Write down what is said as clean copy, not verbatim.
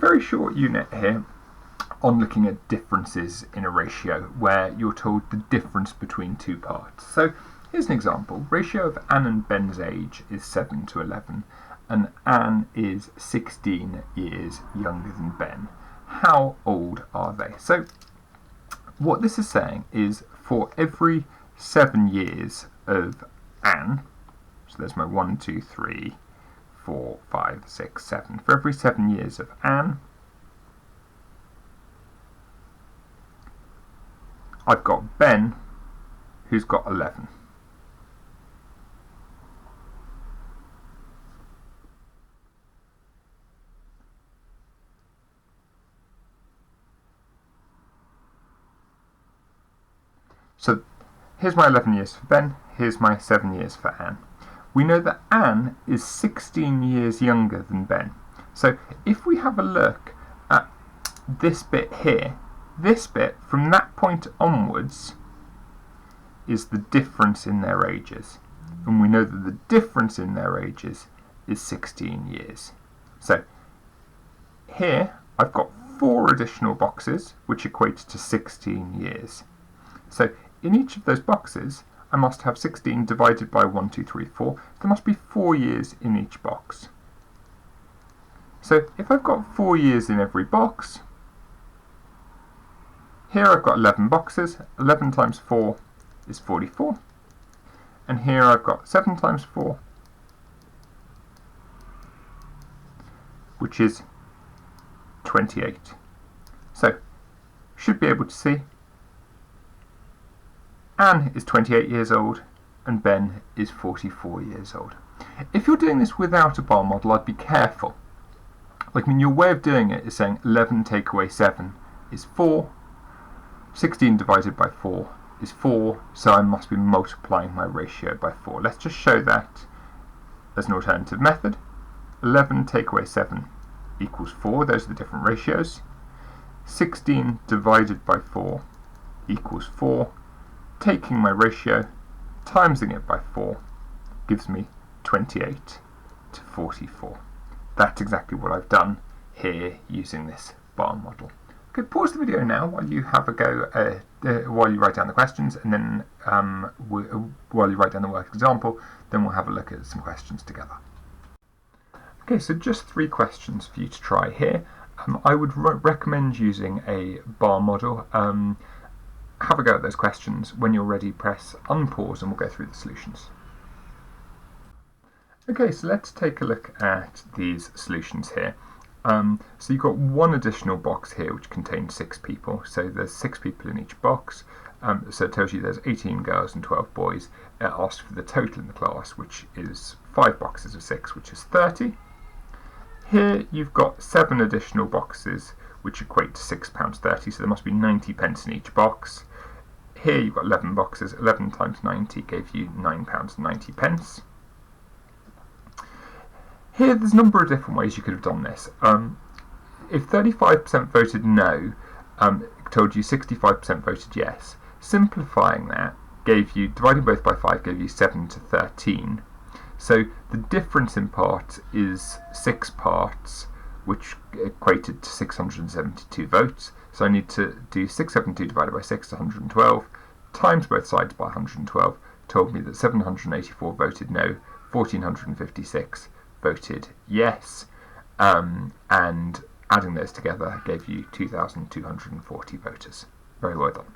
very short unit here on looking at differences in a ratio where you're told the difference between two parts. So here's an example. Ratio of Anne and Ben's age is 7 to 11, and Anne is 16 years younger than Ben. How old are they? So what this is saying is for every 7 years of Anne, so there's my 1, 2, 3, 4, 5, 6, 7. For every 7 years of Anne, I've got Ben, who's got 11. So here's my 11 years for Ben, here's my 7 years for Anne. We know that Anne is 16 years younger than Ben. So if we have a look at this bit here, this bit from that point onwards is the difference in their ages. And we know that the difference in their ages is 16 years. So here I've got 4 additional boxes which equate to 16 years. So in each of those boxes I must have 16 divided by 1, 2, 3, 4. There must be 4 years in each box. So if I've got 4 years in every box, here I've got 11 boxes. 11 times 4 is 44. And here I've got 7 times 4, which is 28. So, should be able to see Anne is 28 years old and Ben is 44 years old. If you're doing this without a bar model, I'd be careful. Your way of doing it is saying 11 take away 7 is 4, 16 divided by 4 is 4, so I must be multiplying my ratio by 4. Let's just show that as an alternative method. 11 take away 7 equals 4, those are the different ratios. 16 divided by 4 equals 4. Taking my ratio, timesing it by 4, gives me 28 to 44. That's exactly what I've done here using this bar model. Okay, pause the video now while you have a go, while you write down the questions, and then while you write down the work example, then we'll have a look at some questions together. Okay, so just 3 questions for you to try here. I would recommend using a bar model. Have a go at those questions. When you're ready, press unpause and we'll go through the solutions. Okay, so let's take a look at these solutions here. So you've got one additional box here which contains 6 people. So there's 6 people in each box. So it tells you there's 18 girls and 12 boys. It asks for the total in the class, which is 5 boxes of 6, which is 30. Here you've got 7 additional boxes which equate to £6.30, so there must be 90 pence in each box. Here you've got 11 boxes. 11 times 90 gave you £9.90. Here there's a number of different ways you could have done this. If 35% voted no, it told you 65% voted yes. Simplifying that gave you, dividing both by 5 gave you 7 to 13. So the difference in parts is 6 parts, which equated to 672 votes. So I need to do 672 divided by 6 to 112, times both sides by 112, told me that 784 voted no, 1456 voted yes, and adding those together gave you 2,240 voters. Very well done.